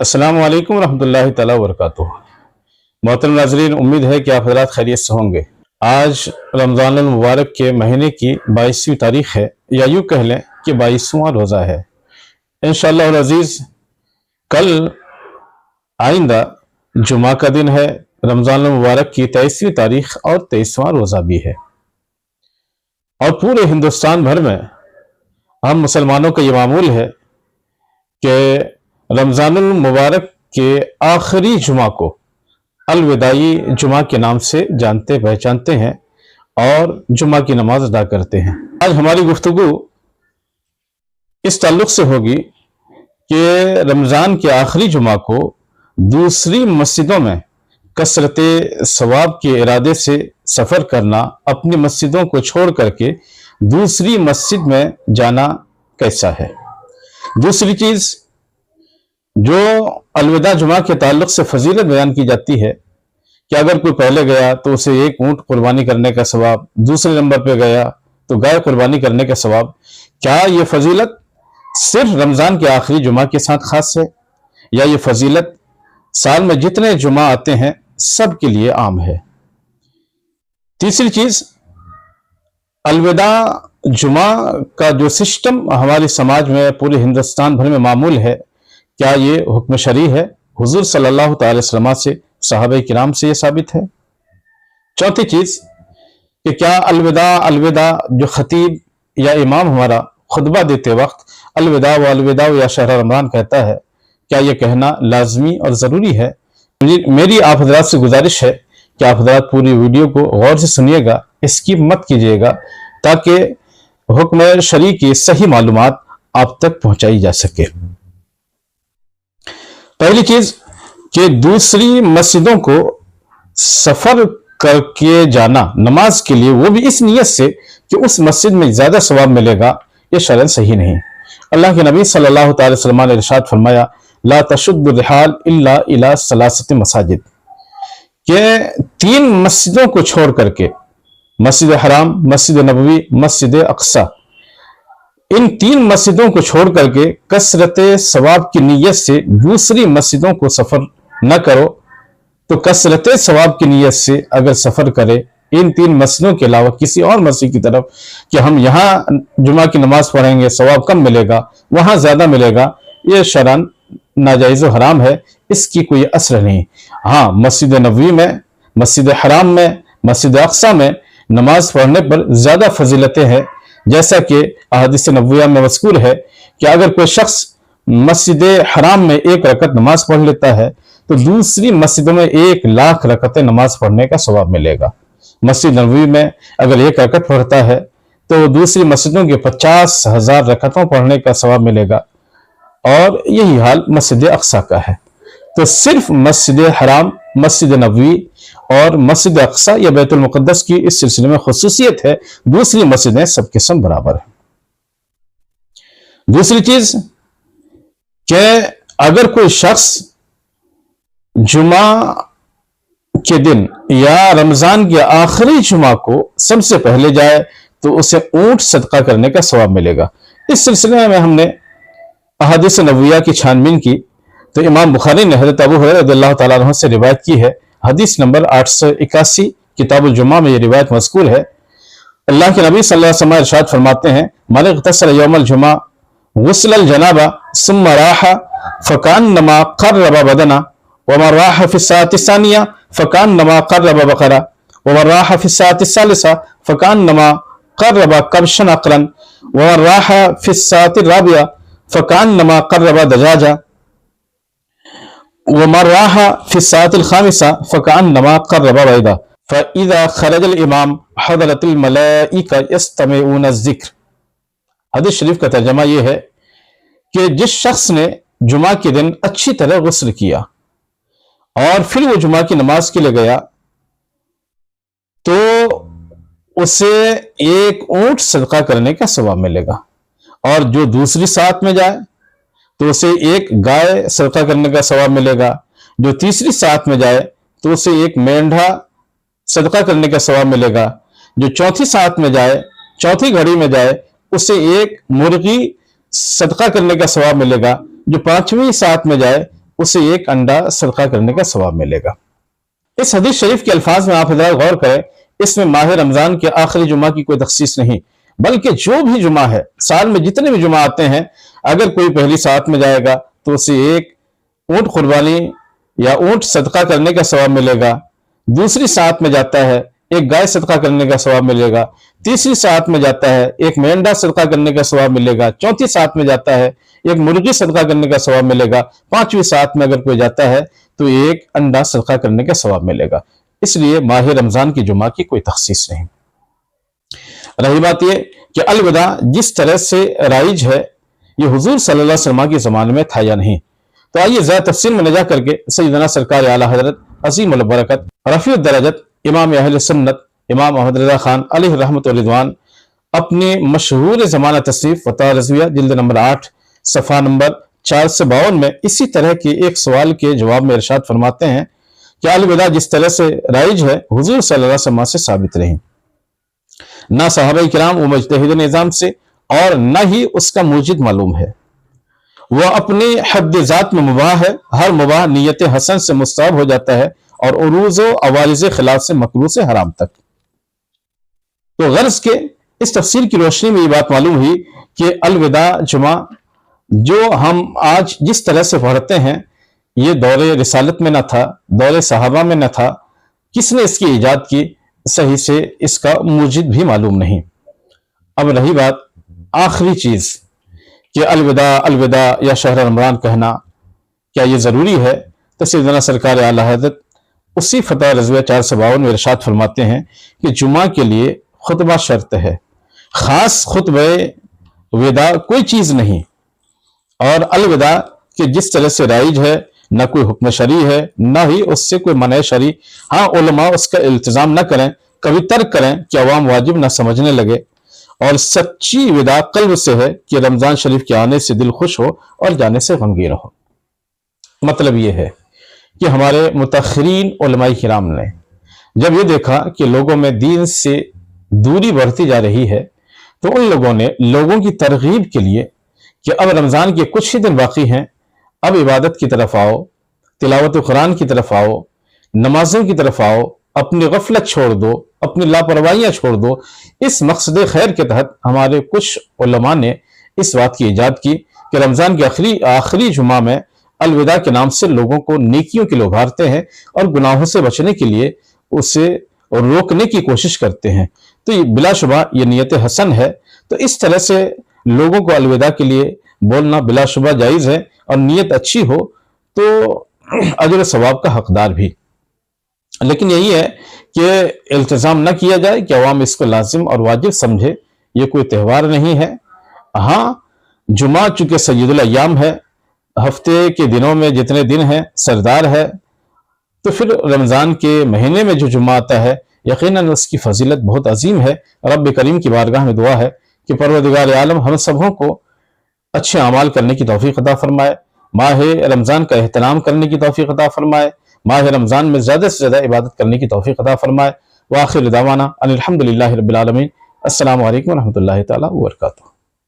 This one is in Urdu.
السلام علیکم ورحمۃ اللہ تعالیٰ وبرکاتہ۔ محترم ناظرین، امید ہے کہ آپ حضرات خیریت سے ہوں گے۔ آج رمضان المبارک کے مہینے کی 22ویں تاریخ ہے، یا یوں کہہ لیں کہ 22واں روزہ ہے۔ انشاءاللہ العزیز کل آئندہ جمعہ کا دن ہے، رمضان المبارک کی 23ویں تاریخ اور 23واں روزہ بھی ہے، اور پورے ہندوستان بھر میں ہم مسلمانوں کا یہ معمول ہے کہ رمضان المبارک کے آخری جمعہ کو الوداعی جمعہ کے نام سے جانتے پہچانتے ہیں اور جمعہ کی نماز ادا کرتے ہیں۔ آج ہماری گفتگو اس تعلق سے ہوگی کہ رمضان کے آخری جمعہ کو دوسری مسجدوں میں کثرت ثواب کے ارادے سے سفر کرنا، اپنی مسجدوں کو چھوڑ کر کے دوسری مسجد میں جانا کیسا ہے۔ دوسری چیز جو الوداع جمعہ کے تعلق سے فضیلت بیان کی جاتی ہے کہ اگر کوئی پہلے گیا تو اسے ایک اونٹ قربانی کرنے کا ثواب، دوسرے نمبر پہ گیا تو گائے قربانی کرنے کا ثواب۔ کیا یہ فضیلت صرف رمضان کے آخری جمعہ کے ساتھ خاص ہے، یا یہ فضیلت سال میں جتنے جمعہ آتے ہیں سب کے لیے عام ہے؟ تیسری چیز، الوداع جمعہ کا جو سسٹم ہمارے سماج میں پورے ہندوستان بھر میں معمول ہے، کیا یہ حکم شرعی ہے؟ حضور صلی اللہ تعالی وسلم سے، صحابہ کرام سے یہ ثابت ہے؟ چوتھی چیز کہ کیا الوداع جو خطیب یا امام ہمارا خطبہ دیتے وقت الوداع و الوداع یا شہر رمضان کہتا ہے، کیا یہ کہنا لازمی اور ضروری ہے؟ میری آپ حضرات سے گزارش ہے کہ آپ حضرات پوری ویڈیو کو غور سے سنیے گا، اسکپ مت کیجیے گا، تاکہ حکم شرعی کی صحیح معلومات آپ تک پہنچائی جا سکے۔ پہلی چیز کہ دوسری مسجدوں کو سفر کر کے جانا نماز کے لیے، وہ بھی اس نیت سے کہ اس مسجد میں زیادہ ثواب ملے گا، یہ شرعاً صحیح نہیں۔ اللہ کے نبی صلی اللہ تعالی وسلم نے ارشاد فرمایا، لا تشد الرحال الا الى ثلاثه مساجد، کہ 3 مسجدوں کو چھوڑ کر کے، مسجد حرام، مسجد نبوی، مسجد اقصی، ان 3 مسجدوں کو چھوڑ کر کے کثرت ثواب کی نیت سے دوسری مسجدوں کو سفر نہ کرو۔ تو کثرت ثواب کی نیت سے اگر سفر کرے ان 3 مسجدوں کے علاوہ کسی اور مسجد کی طرف کہ ہم یہاں جمعہ کی نماز پڑھیں گے، ثواب کم ملے گا، وہاں زیادہ ملے گا، یہ شرعاً ناجائز و حرام ہے، اس کی کوئی اثر نہیں۔ ہاں، مسجد نبوی میں، مسجد حرام میں، مسجد اقصی میں نماز پڑھنے پر زیادہ فضیلتیں ہیں، جیسا کہ احادیث نبویہ میں مذکور ہے کہ اگر کوئی شخص مسجد حرام میں 1 رکعت نماز پڑھ لیتا ہے تو دوسری مسجدوں میں 1,00,000 رکعتیں نماز پڑھنے کا ثواب ملے گا۔ مسجد نبوی میں اگر 1 رکعت پڑھتا ہے تو دوسری مسجدوں کے 50,000 رکعتوں پڑھنے کا ثواب ملے گا، اور یہی حال مسجد اقصی کا ہے۔ تو صرف مسجد حرام، مسجد نبوی اور مسجد اقصی یا بیت المقدس کی اس سلسلے میں خصوصیت ہے، دوسری مسجدیں سب کے سب برابر ہیں۔ دوسری چیز کہ اگر کوئی شخص جمعہ کے دن یا رمضان کے آخری جمعہ کو سب سے پہلے جائے تو اسے اونٹ صدقہ کرنے کا ثواب ملے گا۔ اس سلسلے میں ہم نے احادیث نبویہ کی چھانبین کی تو امام بخاری نے حضرت ابو ہریرہ رضی اللہ تعالیٰ عنہ سے روایت کی ہے، حدیث نمبر 881، کتاب الجمعہ میں یہ روایت مذکور ہے۔ اللہ کے نبی صلی اللہ علیہ وسلم ارشاد فرماتے ہیں، من اغتسل یوم الجمعہ غسل الجنابہ ثم راح فکانما قرب بدنا، ومن راح فی الساعۃ الثانیہ فکانما قرب بقرہ، ومن راح فی الساعۃ الثالثہ فکانما قرب کبشا عقرا، ومن راح فی الساعۃ الرابعہ فکانما قرب دجاجہ، ومن راح فی الساعۃ الخامسہ فکانما قرب بیضہ، فاذا خرج الامام حضرت الملائکہ یستمعون الذکر۔ حدیث شریف کا ترجمہ یہ ہے کہ جس شخص نے جمعہ کے دن اچھی طرح غسل کیا اور پھر وہ جمعہ کی نماز کے لیے گیا تو اسے 1 اونٹ صدقہ کرنے کا ثواب ملے گا، اور جو دوسری ساتھ میں جائے تو اسے 1 گائے صدقہ کرنے کا ثواب ملے گا، جو تیسری ساتھ میں جائے تو اسے 1 مینڈھا صدقہ کرنے کا ثواب ملے گا، جو چوتھی ساتھ میں جائے، چوتھی گھڑی میں جائے، اسے 1 مرغی صدقہ کرنے کا ثواب ملے گا، جو 5ویں ساتھ میں جائے اسے ایک انڈا صدقہ کرنے کا ثواب ملے گا۔ اس حدیث شریف کے الفاظ میں آپ حضرات غور کریں، اس میں ماہ رمضان کے آخری جمعہ کی کوئی تخصیص نہیں، بلکہ جو بھی جمعہ ہے، سال میں جتنے بھی جمعہ آتے ہیں، اگر کوئی پہلی ساعت میں جائے گا تو اسے ایک اونٹ قربانی یا اونٹ صدقہ کرنے کا ثواب ملے گا، دوسری ساعت میں جاتا ہے ایک گائے صدقہ کرنے کا ثواب ملے گا، تیسری ساعت میں جاتا ہے ایک مینڈا صدقہ کرنے کا ثواب ملے گا، چوتھی ساعت میں جاتا ہے ایک مرغی صدقہ کرنے کا ثواب ملے گا، پانچویں ساعت میں اگر کوئی جاتا ہے تو ایک انڈا صدقہ کرنے کا ثواب ملے گا۔ اس لیے ماہ رمضان کی جمعہ کی کوئی تخصیص نہیں۔ رہی بات یہ کہ الوداع جس طرح سے رائج ہے، یہ حضور صلی اللہ علیہ وسلم کے زمانے میں تھا یا نہیں، تو آئیے زیادہ تفصیل میں نہ جا کر کے سیدنا سرکار اعلیٰ حضرت عظیم البرکت رفیع الدرجت امام اہل سنت امام محمد رضا خان علیہ رحمت و رضوان اپنی مشہور زمانہ تصنیف فتاوی رضویہ جلد نمبر 8 صفحہ نمبر 452 میں اسی طرح کے ایک سوال کے جواب میں ارشاد فرماتے ہیں کہ الوداع جس طرح سے رائج ہے، حضور صلی اللہ علیہ وسلم سے ثابت رہی، نہ صحابہ کرام و مجتہد نظام سے، اور نہ ہی اس کا موجد معلوم ہے۔ وہ اپنے حد ذات میں مباح ہے، ہر مباح نیت حسن سے مستحب ہو جاتا ہے، اور عروض و عوارض خلاف سے مکروہ سے حرام تک۔ تو غرض کے اس تفسیر کی روشنی میں یہ بات معلوم ہوئی کہ الوداع جمعہ جو ہم آج جس طرح سے پڑھتے ہیں، یہ دور رسالت میں نہ تھا، دور صحابہ میں نہ تھا۔ کس نے اس کی ایجاد کی، صحیح سے اس کا موجد بھی معلوم نہیں۔ اب رہی بات آخری چیز کہ الوداع یا شہر رمضان کہنا کیا یہ ضروری ہے، تو سیدنا سرکار اعلیٰ حضرت اسی فتاوی رضویہ 452 میں ارشاد فرماتے ہیں کہ جمعہ کے لیے خطبہ شرط ہے، خاص خطبہ وداع کوئی چیز نہیں، اور الوداع کہ جس طرح سے رائج ہے نہ کوئی حکم شرعی ہے، نہ ہی اس سے کوئی منع شرعی۔ ہاں علماء اس کا التزام نہ کریں، کبھی ترک کریں کہ عوام واجب نہ سمجھنے لگے، اور سچی وداع قلب سے ہے کہ رمضان شریف کے آنے سے دل خوش ہو اور جانے سے غمگین ہو۔ مطلب یہ ہے کہ ہمارے متاخرین علماء کرام نے جب یہ دیکھا کہ لوگوں میں دین سے دوری بڑھتی جا رہی ہے، تو ان لوگوں نے لوگوں کی ترغیب کے لیے کہ اب رمضان کے کچھ ہی دن باقی ہیں، اب عبادت کی طرف آؤ، تلاوت قرآن کی طرف آؤ، نمازوں کی طرف آؤ، اپنی غفلت چھوڑ دو، اپنی لاپرواہیاں چھوڑ دو۔ اس مقصد خیر کے تحت ہمارے کچھ علماء نے اس بات کی ایجاد کی کہ رمضان کے آخری جمعہ میں الوداع کے نام سے لوگوں کو نیکیوں کے لیے ابھارتے ہیں، اور گناہوں سے بچنے کے لیے اسے روکنے کی کوشش کرتے ہیں۔ تو یہ بلا شبہ یہ نیت حسن ہے، تو اس طرح سے لوگوں کو الوداع کے لیے بولنا بلا شبہ جائز ہے، اور نیت اچھی ہو تو اجر و ثواب کا حقدار بھی۔ لیکن یہی ہے کہ التزام نہ کیا جائے کہ عوام اس کو لازم اور واجب سمجھے، یہ کوئی تہوار نہیں ہے۔ ہاں جمعہ چونکہ سید الایام ہے، ہفتے کے دنوں میں جتنے دن ہیں سردار ہے، تو پھر رمضان کے مہینے میں جو جمعہ آتا ہے یقیناً اس کی فضیلت بہت عظیم ہے۔ رب کریم کی بارگاہ میں دعا ہے کہ پروردگار عالم ہم سبوں کو اچھے اعمال کرنے کی توفیق عطا فرمائے، ماہ رمضان کا احترام کرنے کی توفیق عطا فرمائے، ماہ رمضان میں زیادہ سے زیادہ عبادت کرنے کی توفیق عطا فرمائے۔ وآخر دعوانا ان الحمدللہ رب العالمین۔ السلام علیکم ورحمۃ اللہ تعالی وبرکاتہ۔